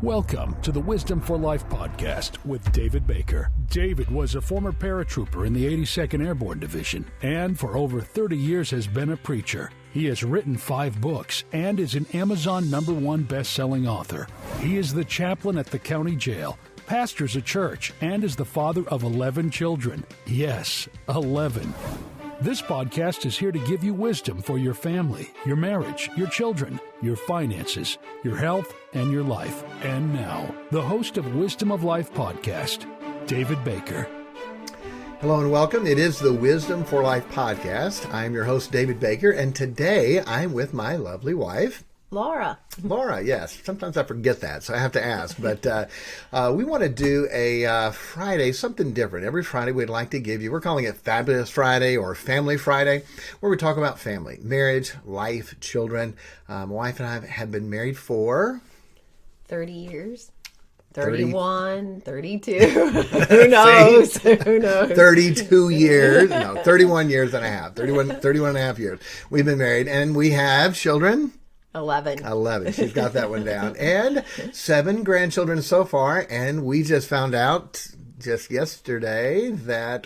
Welcome to the Wisdom for Life podcast with David Baker. David was a former paratrooper in the 82nd Airborne Division and for over 30 years has been a preacher. He has written 5 books and is an Amazon #1 best-selling author. He is the chaplain at the county jail, pastors a church, and is the father of 11 children. Yes, 11. This podcast is here to give you wisdom for your family, your marriage, your children, your finances, your health, and your life. And now, the host of Wisdom of Life podcast, David Baker. Hello and welcome. It is the Wisdom for Life podcast. I'm your host, David Baker, and today I'm with my lovely wife, Laura, yes. Sometimes I forget that, so I have to ask. But we want to do a Friday, something different. Every Friday we'd like to give you, we're calling it Fabulous Friday or Family Friday, where we talk about family, marriage, life, children. My wife and I have been married for 30 years. 31, 32. Who knows? Who knows? 32 years. No, 31 years and a half. 31 and a half years. We've been married, and we have children. 11. She's got that one down. And 7 grandchildren so far. And we just found out just yesterday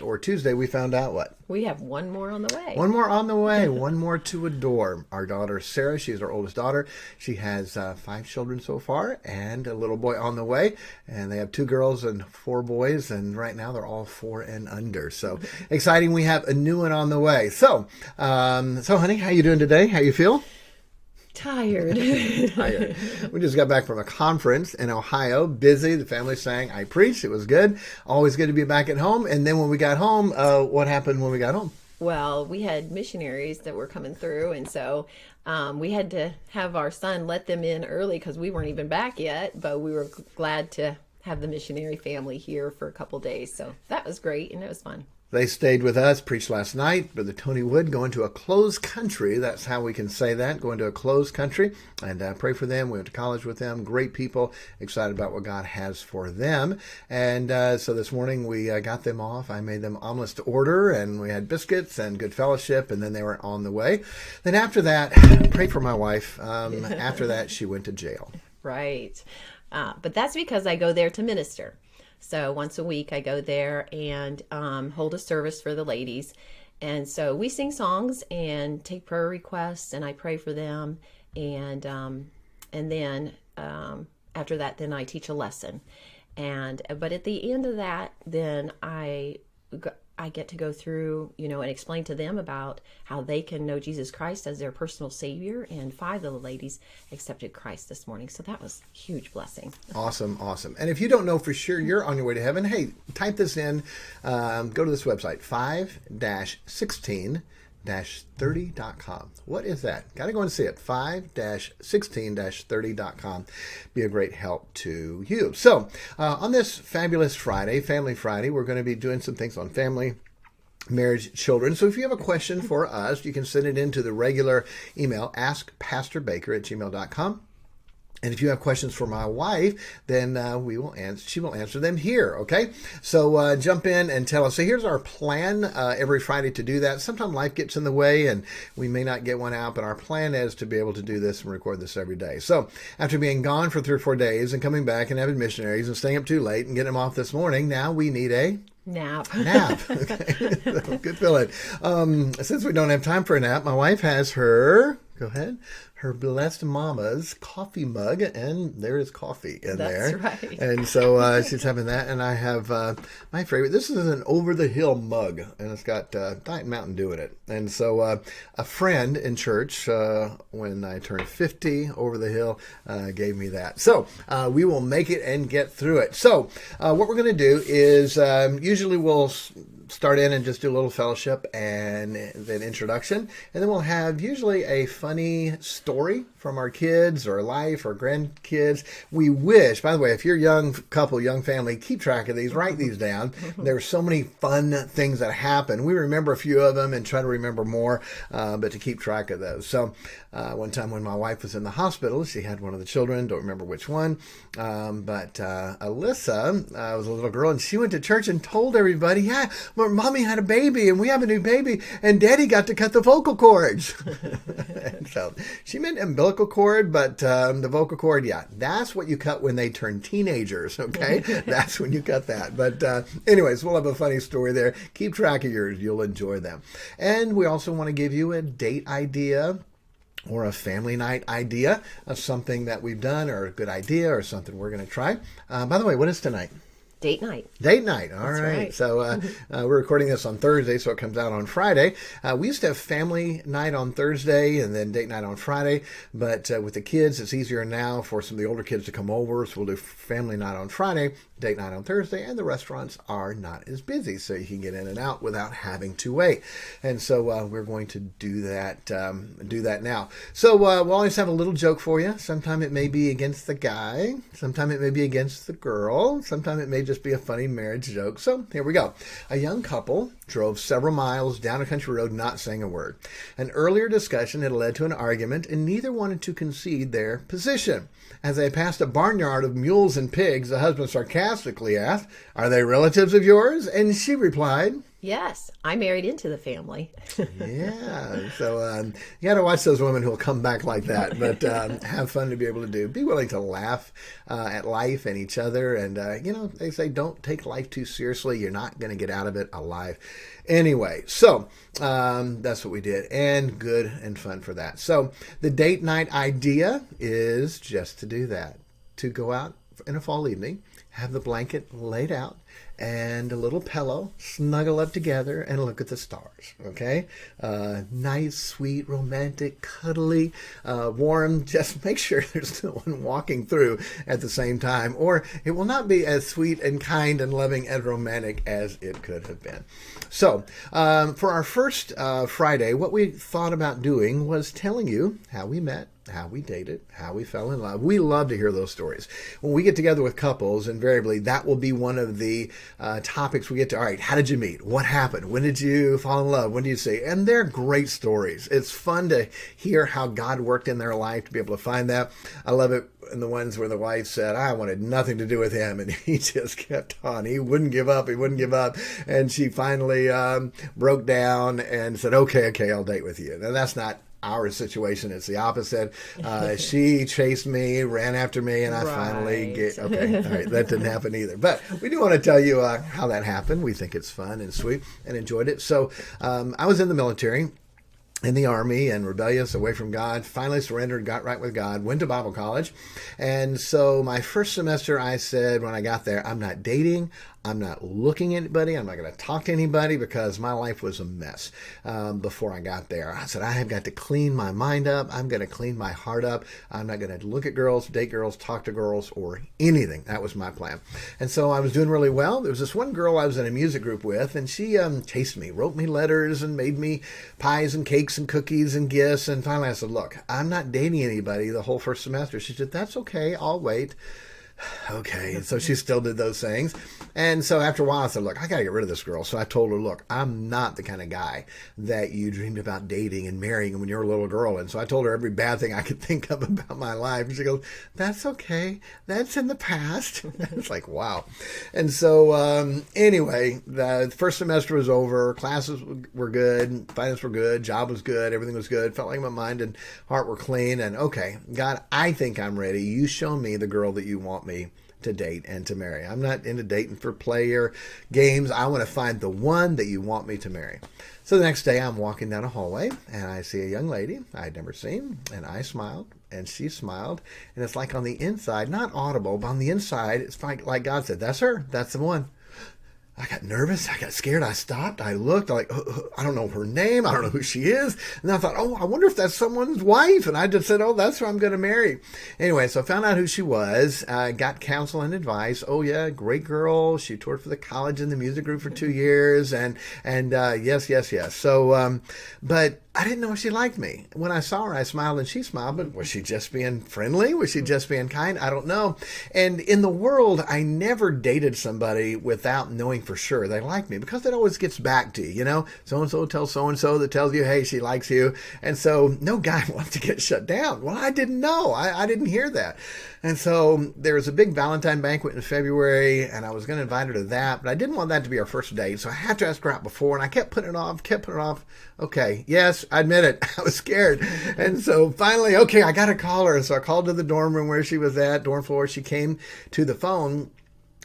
or Tuesday, we found out what? We have one more on the way. One more on the way. One more to adore. Our daughter, Sarah, she's our oldest daughter. She has 5 children so far and a little boy on the way. And they have 2 girls and 4 boys. And right now they're all 4 and under. So exciting. We have a new one on the way. So honey, how you doing today? How you feel? Tired. We just got back from a conference in Ohio, busy. The family sang, I preached. It was good. Always good to be back at home. And then when we got home, what happened when we got home? Well, we had missionaries that were coming through, and so we had to have our son let them in early because we weren't even back yet, but we were glad to have the missionary family here for a couple days. So that was great, and it was fun. They stayed with us, preached last night. Brother Tony Wood going to a closed country. That's how we can say that, going to a closed country. And pray for them. We went to college with them. Great people. Excited about what God has for them. And so this morning we got them off. I made them omelets to order, and we had biscuits and good fellowship, and then they were on the way. Then after that, pray for my wife. After that, she went to jail. Right. But that's because I go there to minister. So once a week I go there and hold a service for the ladies. And so we sing songs and take prayer requests, and I pray for them. And then after that, then I teach a lesson. But at the end of that, then I get to go through, and explain to them about how they can know Jesus Christ as their personal Savior. And 5 of the ladies accepted Christ this morning. So that was a huge blessing. Awesome. And if you don't know for sure you're on your way to heaven, hey, type this in. Go to this website, 5-16-30.com. What is that? Got to go and see it. 5-16-30.com. Be a great help to you. So on this fabulous Friday, Family Friday, we're going to be doing some things on family, marriage, children. So if you have a question for us, you can send it into the regular email, askpastorbaker@gmail.com. And if you have questions for my wife, then she will answer them here, okay? So jump in and tell us. So here's our plan every Friday to do that. Sometimes life gets in the way and we may not get one out, but our plan is to be able to do this and record this every day. So after being gone for 3 or 4 days and coming back and having missionaries and staying up too late and getting them off this morning, now we need a nap. Okay. Good feeling. Since we don't have time for a nap, my wife has her blessed mama's coffee mug, and there is coffee in there. That's right. And so she's having that, and I have my favorite. This is an Over the Hill mug, and it's got Diet Mountain Dew in it. And so a friend in church, when I turned 50, Over the Hill, gave me that. So we will make it and get through it. So what we're going to do is usually we'll start in and just do a little fellowship and then introduction. And then we'll have usually a funny story from our kids or life or grandkids. We wish, by the way, if you're a young couple, young family, keep track of these, write these down. There's so many fun things that happen. We remember a few of them and try to remember more, but to keep track of those. So one time when my wife was in the hospital, she had one of the children, don't remember which one, but Alyssa was a little girl, and she went to church and told everybody, yeah, Mommy had a baby, and we have a new baby, and Daddy got to cut the vocal cords. And so she made umbilical umbilical cord, but the vocal cord, yeah, that's what you cut when they turn teenagers, okay? That's when you cut that. But anyways, we'll have a funny story there. Keep track of yours. You'll enjoy them. And we also want to give you a date idea or a family night idea of something that we've done or a good idea or something we're going to try. By the way, what is tonight? Date night. Date night. All That's right. So we're recording this on Thursday, so it comes out on Friday. We used to have family night on Thursday and then date night on Friday. But with the kids, it's easier now for some of the older kids to come over. So we'll do family night on Friday, date night on Thursday, and the restaurants are not as busy. So you can get in and out without having to wait. And so we're going to do that now. So we'll always have a little joke for you. Sometime it may be against the guy. Sometime it may be against the girl. Sometime it may just be a funny marriage joke. So here we go. A young couple drove several miles down a country road not saying a word. An earlier discussion had led to an argument, and neither wanted to concede their position. As they passed a barnyard of mules and pigs, the husband sarcastically asked, "Are they relatives of yours?" And she replied, Yes, I married into the family. Yeah, so you got to watch those women who will come back like that, but have fun to be able to do. Be willing to laugh at life and each other, and they say don't take life too seriously. You're not going to get out of it alive. Anyway, so that's what we did, and good and fun for that. So the date night idea is just to do that, to go out in a fall evening, have the blanket laid out, and a little pillow, snuggle up together and look at the stars, okay? Nice, sweet, romantic, cuddly, warm. Just make sure there's no one walking through at the same time, or it will not be as sweet and kind and loving and romantic as it could have been. So for our first Friday, what we thought about doing was telling you how we met, how we dated, how we fell in love. We love to hear those stories. When we get together with couples, invariably, that will be one of the topics we get to. All right, how did you meet? What happened? When did you fall in love? When did you see? And they're great stories. It's fun to hear how God worked in their life, to be able to find that. I love it in the ones where the wife said, I wanted nothing to do with him, and he just kept on. He wouldn't give up. He wouldn't give up. And she finally broke down and said, okay, I'll date with you. Now, that's not our situation. It's the opposite. She chased me, ran after me, and I finally get, okay, all right, that didn't happen either. But we do want to tell you how that happened. We think it's fun and sweet and enjoyed it. So I was in the military, in the Army, and rebellious, away from God, finally surrendered, got right with God, went to Bible college. And so my first semester, I said when I got there, I'm not dating, I'm not looking at anybody, I'm not going to talk to anybody, because my life was a mess before I got there. I said, I have got to clean my mind up, I'm going to clean my heart up, I'm not going to look at girls, date girls, talk to girls, or anything. That was my plan. And so I was doing really well. There was this one girl I was in a music group with, and she chased me, wrote me letters, and made me pies and cakes and cookies and gifts. And finally I said, look, I'm not dating anybody the whole first semester. She said, that's okay, I'll wait. Okay, so she still did those things. And so after a while, I said, look, I got to get rid of this girl. So I told her, look, I'm not the kind of guy that you dreamed about dating and marrying when you were a little girl. And so I told her every bad thing I could think of about my life. And she goes, that's okay. That's in the past. It's like, wow. And so anyway, the first semester was over. Classes were good. Finance were good. Job was good. Everything was good. Felt like my mind and heart were clean. And okay, God, I think I'm ready. You show me the girl that you want me to date and to marry. I'm not into dating for play or games. I want to find the one that you want me to marry. So the next day I'm walking down a hallway and I see a young lady I'd never seen, and I smiled and she smiled, and it's like on the inside, not audible, but on the inside, it's like God said, that's her, that's the one. I got nervous. I got scared. I stopped. I looked. I don't know her name. I don't know who she is. And I thought, oh, I wonder if that's someone's wife. And I just said, oh, that's who I'm going to marry. Anyway, so I found out who she was. Got counsel and advice. Oh, yeah, great girl. She toured for the college and the music group for 2 years. And yes. So, but I didn't know if she liked me. When I saw her, I smiled and she smiled, but was she just being friendly? Was she just being kind? I don't know. And in the world, I never dated somebody without knowing for sure they like me, because it always gets back to you, you know, so-and-so tells so-and-so that tells you, hey, she likes you. And so no guy wants to get shut down. Well, I didn't know. I didn't hear that. And so there was a big Valentine banquet in February, and I was going to invite her to that, but I didn't want that to be our first date. So I had to ask her out before, and I kept putting it off. Okay, yes, Yes, I admit it. I was scared. And so finally, okay, I got to call her. So I called to the dorm room where she was at, dorm floor. She came to the phone.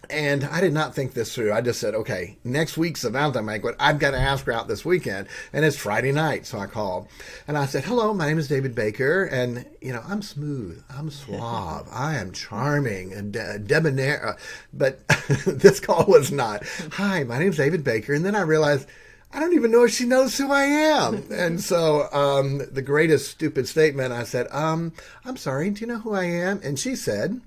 And I did not think this through. I just said, okay, next week's the Valentine banquet. I've got to ask her out this weekend. And it's Friday night. So I called. And I said, hello, my name is David Baker. And, I'm smooth. I'm suave. I am charming and debonair. But this call was not. Hi, my name is David Baker. And then I realized, I don't even know if she knows who I am. And so the greatest stupid statement, I said, I'm sorry, do you know who I am? And she said,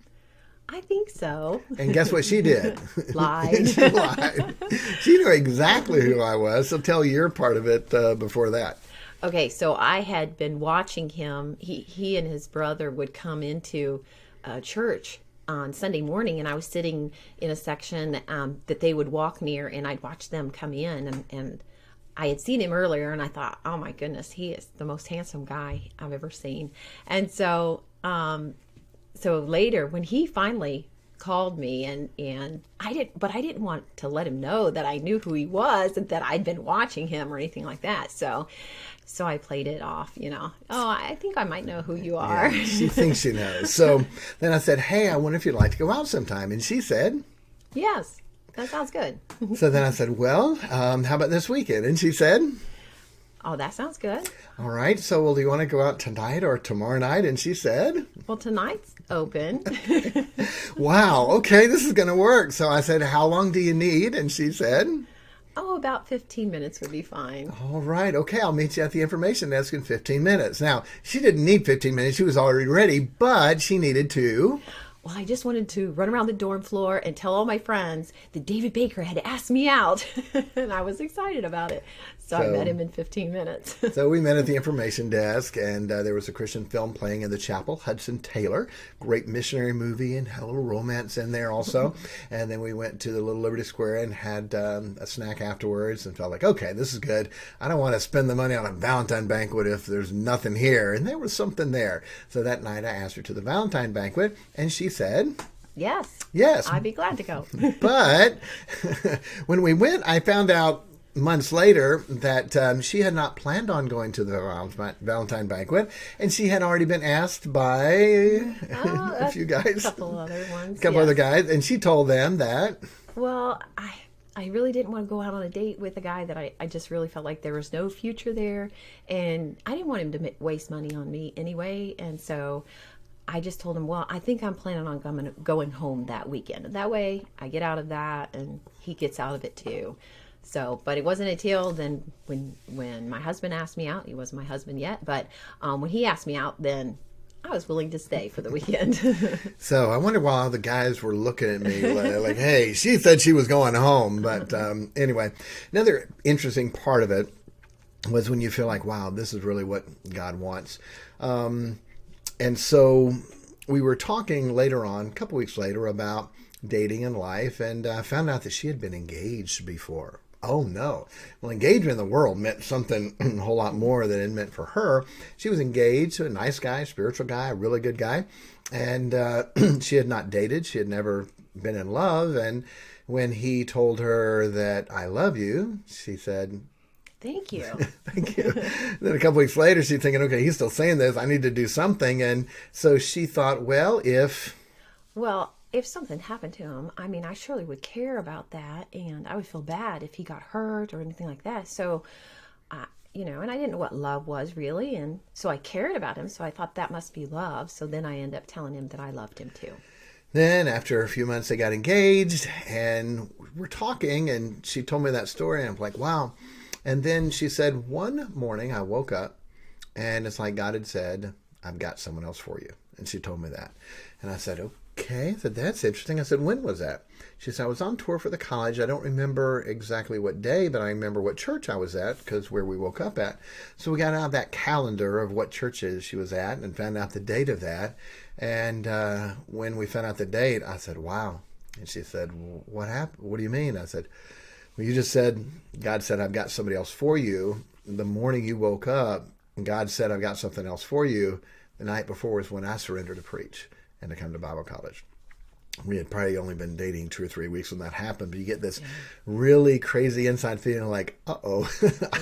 I think so. and guess what she did? Lied. She lied. She knew exactly who I was. So tell your part of it before that. Okay, so I had been watching him. He and his brother would come into church on Sunday morning, and I was sitting in a section that they would walk near, and I'd watch them come in, and I had seen him earlier, and I thought, oh my goodness, he is the most handsome guy I've ever seen. And so so later, when he finally called me, and I didn't want to let him know that I knew who he was and that I'd been watching him or anything like that. So I played it off, oh, I think I might know who you are. Yeah, she thinks she knows. So then I said, hey, I wonder if you'd like to go out sometime. And she said, yes, that sounds good. So then I said, well, how about this weekend? And she said, oh, that sounds good. all right. So, well, do you want to go out tonight or tomorrow night? And she said, well, tonight's open. wow, okay, this is going to work. So I said, how long do you need? And she said, oh, about 15 minutes would be fine. all right, okay, I'll meet you at the information desk in 15 minutes. Now, she didn't need 15 minutes. She was already ready, but she needed to. Well, I just wanted to run around the dorm floor and tell all my friends that David Baker had asked me out. And I was excited about it. So I met him in 15 minutes. So we met at the information desk, and there was a Christian film playing in the chapel, Hudson Taylor. Great missionary movie, and had a little romance in there also. And then we went to the Little Liberty Square and had a snack afterwards and felt like, okay, this is good. I don't want to spend the money on a Valentine banquet if there's nothing here. And there was something there. So that night I asked her to the Valentine banquet, and she said, Yes. yes. I'd be glad to go. But when we went, I found out months later that she had not planned on going to the Valentine banquet, and she had already been asked by a few guys, a couple other ones, other guys, and she told them that, well, I really didn't want to go out on a date with a guy that I just really felt like there was no future there, and I didn't want him to waste money on me anyway. And so I just told him, well, I think I'm planning on going home that weekend. That way I get out of that and he gets out of it too. So, but it wasn't until then when my husband asked me out, he wasn't my husband yet, but when he asked me out, then I was willing to stay for the weekend. So I wonder why all the guys were looking at me like, hey, she said she was going home. But anyway, another interesting part of it was when you feel like, wow, this is really what God wants. And so we were talking later on, a couple weeks later, about dating and life, and I found out that she had been engaged before. Oh, no. Well, engagement in the world meant something a whole lot more than it meant for her. She was engaged to a nice guy, spiritual guy, a really good guy, and she had not dated. She had never been in love, and when he told her that, I love you, she said, thank you. Thank you. Then a couple weeks later, she's thinking, okay, he's still saying this. I need to do something. And so she thought, well, if something happened to him, I mean, I surely would care about that. And I would feel bad if he got hurt or anything like that. So, and I didn't know what love was really. And so I cared about him. So I thought that must be love. So then I ended up telling him that I loved him too. Then after a few months, they got engaged and we're talking. And she told me that story. And I'm like, wow. And then she said, one morning I woke up and it's like God had said, I've got someone else for you. And she told me that. And I said, okay. I said, that's interesting. I said, when was that? She said, I was on tour for the college. I don't remember exactly what day, but I remember what church I was at because where we woke up at. So we got out that calendar of what churches she was at and found out the date of that. And when we found out the date, I said, wow. And she said, what happened? What do you mean? I said, well, you just said, God said, I've got somebody else for you. The morning you woke up, God said, I've got something else for you. The night before was when I surrendered to preach and to come to Bible college. we had probably only been dating 2 or 3 weeks when that happened, but you get this really crazy inside feeling like, uh-oh,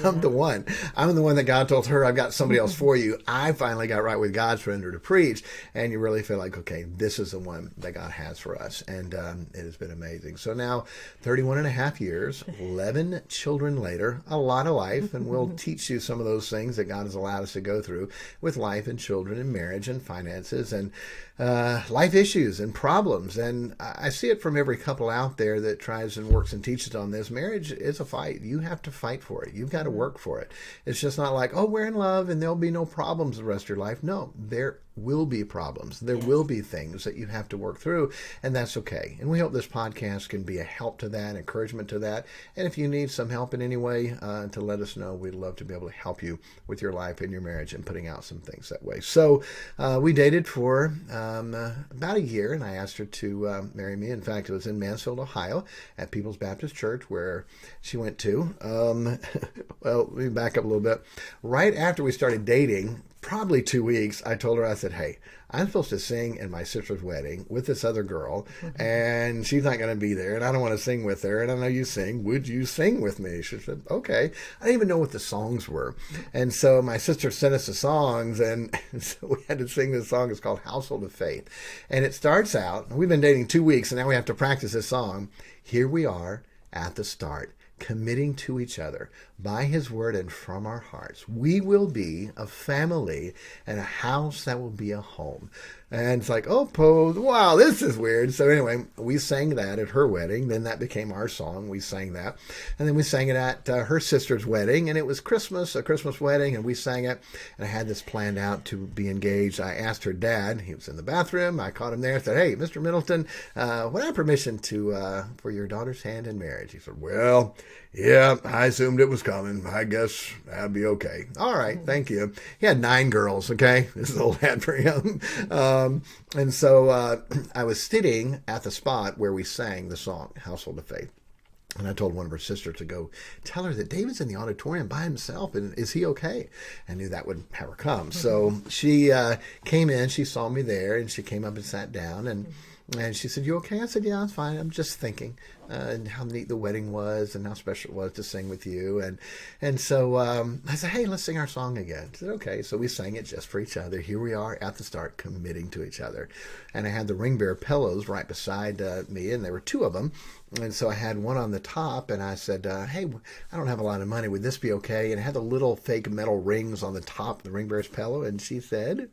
I'm the one. I'm the one that God told her, I've got somebody else for you. I finally got right with God, surrendered to preach. And you really feel like, okay, this is the one that God has for us. And it has been amazing. So now 31 and a half years, 11 children later, a lot of life. And we'll teach you some of those things that God has allowed us to go through with life and children and marriage and finances and life issues and problems. And I see it from every couple out there that tries and works and teaches on this. Marriage is a fight. You have to fight for it. You've got to work for it. It's just not like, oh, we're in love and there'll be no problems the rest of your life. No, there will be problems. There will be things that you have to work through, and that's okay. And we hope this podcast can be a help to that, encouragement to that. And if you need some help in any way, to let us know. We'd love to be able to help you with your life and your marriage and putting out some things that way. So we dated for about a year, and I asked her to marry me. In fact, it was in Mansfield, Ohio, at People's Baptist Church, where she went to. Well, let me back up a little bit. Right after we started dating, probably 2 weeks, I told her, I said, hey, I'm supposed to sing in my sister's wedding with this other girl, and she's not going to be there, and I don't want to sing with her, and I know you sing. Would you sing with me? She said, okay. I didn't even know what the songs were. And so my sister sent us the songs, and so we had to sing this song. It's called Household of Faith. And it starts out, we've been dating 2 weeks, and now we have to practice this song. Here we are at the start, committing to each other by his word and from our hearts. We will be a family and a house that will be a home. And it's like, oh, wow, this is weird. So anyway, we sang that at her wedding. Then that became our song. We sang that. And then we sang it at her sister's wedding. And it was Christmas, a Christmas wedding. And we sang it. And I had this planned out to be engaged. I asked her dad. He was in the bathroom. I caught him there. I said, hey, Mr. Middleton, would I have permission for your daughter's hand in marriage? He said, well, yeah, I assumed it was coming. I guess that'd be okay. All right, thank you. He had 9 girls, okay? This is old hat for him. And so I was sitting at the spot where we sang the song, Household of Faith. And I told one of her sisters to go tell her that David's in the auditorium by himself, and is he okay? I knew that would have her come. So she came in, she saw me there, and she came up and sat down, and she said, you okay? I said, yeah, it's fine. I'm just thinking and how neat the wedding was and how special it was to sing with you. And so I said, hey, let's sing our song again. She said, okay. So we sang it just for each other. Here we are at the start, committing to each other. And I had the Ring Bearer pillows right beside me, and there were 2 of them. And so I had one on the top, and I said, hey, I don't have a lot of money. Would this be okay? And it had the little fake metal rings on the top of the Ring Bearer's pillow. And she said,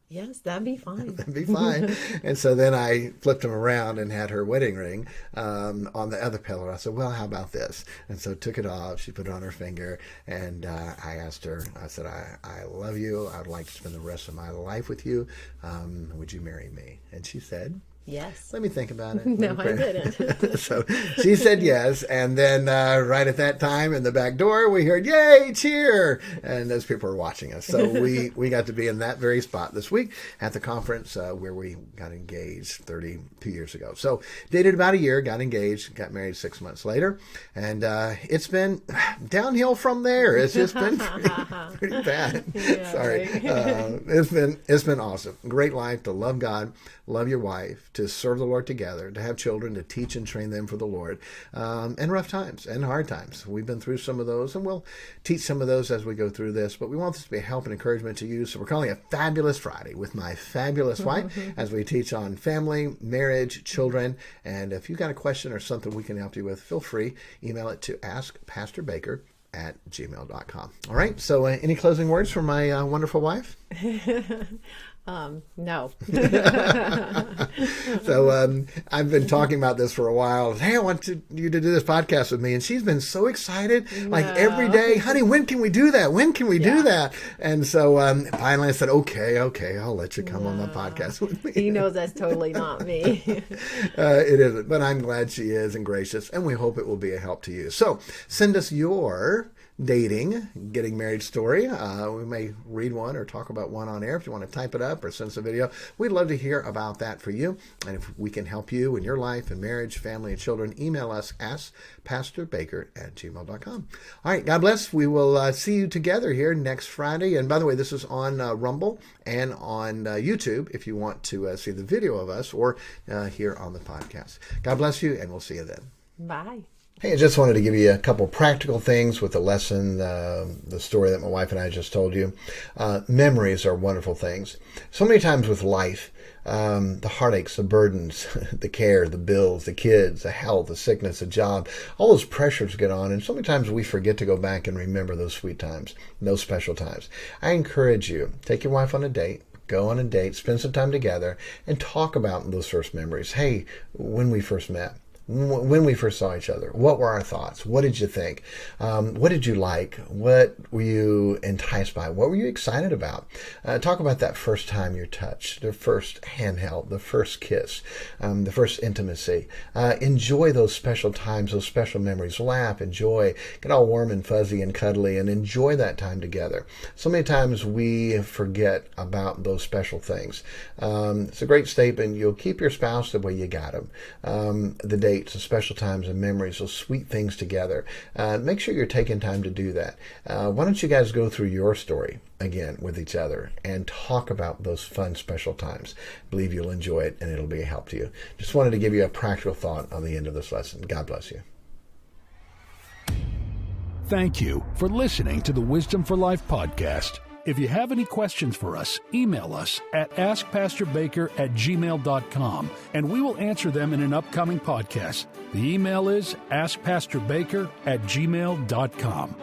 yes, that'd be fine. That'd be fine. And so then I flipped them around and had her wedding ring on the other pillow. I said, well, how about this? And so took it off. She put it on her finger. And I asked her, I said, I love you. I would like to spend the rest of my life with you. Would you marry me? And she said, yes. Let me think about it. No, I didn't. So she said yes. And then right at that time in the back door, we heard, yay, cheer. And those people were watching us. So we got to be in that very spot this week at the conference where we got engaged 32 years ago. So dated about a year, got engaged, got married 6 months later. And it's been downhill from there. It's just been pretty bad. Yeah, Sorry. right. It's been awesome. Great life to love God, love your wife, to serve the Lord together, to have children, to teach and train them for the Lord, and rough times and hard times. We've been through some of those, and we'll teach some of those as we go through this, but we want this to be a help and encouragement to you. So we're calling it Fabulous Friday with my fabulous wife as we teach on family, marriage, children. And if you've got a question or something we can help you with, feel free, email it to askpastorbaker@gmail.com. All right, so any closing words from my wonderful wife? No. So I've been talking about this for a while. Hey, I want you to do this podcast with me. And she's been so excited, like every day, honey, when can we do that? When can we do that? And so finally I said, okay, I'll let you come on my podcast with me. He knows that's totally not me. It isn't, but I'm glad she is and gracious, and we hope it will be a help to you. So send us your dating, getting married story. We may read one or talk about one on air if you want to type it up or send us a video. We'd love to hear about that for you. And if we can help you in your life and marriage, family, and children, email us, askpastorbaker@gmail.com. All right, God bless. We will see you together here next Friday. And by the way, this is on Rumble and on YouTube if you want to see the video of us or here on the podcast. God bless you, and we'll see you then. Bye. Hey, I just wanted to give you a couple practical things with the lesson, the story that my wife and I just told you. Memories are wonderful things. So many times with life, the heartaches, the burdens, the care, the bills, the kids, the health, the sickness, the job, all those pressures get on. And so many times we forget to go back and remember those sweet times, those special times. I encourage you, take your wife on a date. Go on a date, spend some time together, and talk about those first memories. Hey, when we first met. When we first saw each other, what were our thoughts? What did you think? What did you like? What were you enticed by? What were you excited about? Talk about that first time you're touched, the first handheld, the first kiss, the first intimacy. Enjoy those special times, those special memories. Laugh, enjoy, get all warm and fuzzy and cuddly, and enjoy that time together. So many times we forget about those special things. It's a great statement. You'll keep your spouse the way you got him. The dates, the special times and memories, those sweet things together. Make sure you're taking time to do that. Why don't you guys go through your story again with each other and talk about those fun, special times. I believe you'll enjoy it and it'll be a help to you. Just wanted to give you a practical thought on the end of this lesson. God bless you. Thank you for listening to the Wisdom for Life podcast. If you have any questions for us, email us at askpastorbaker@gmail.com, and we will answer them in an upcoming podcast. The email is askpastorbaker@gmail.com.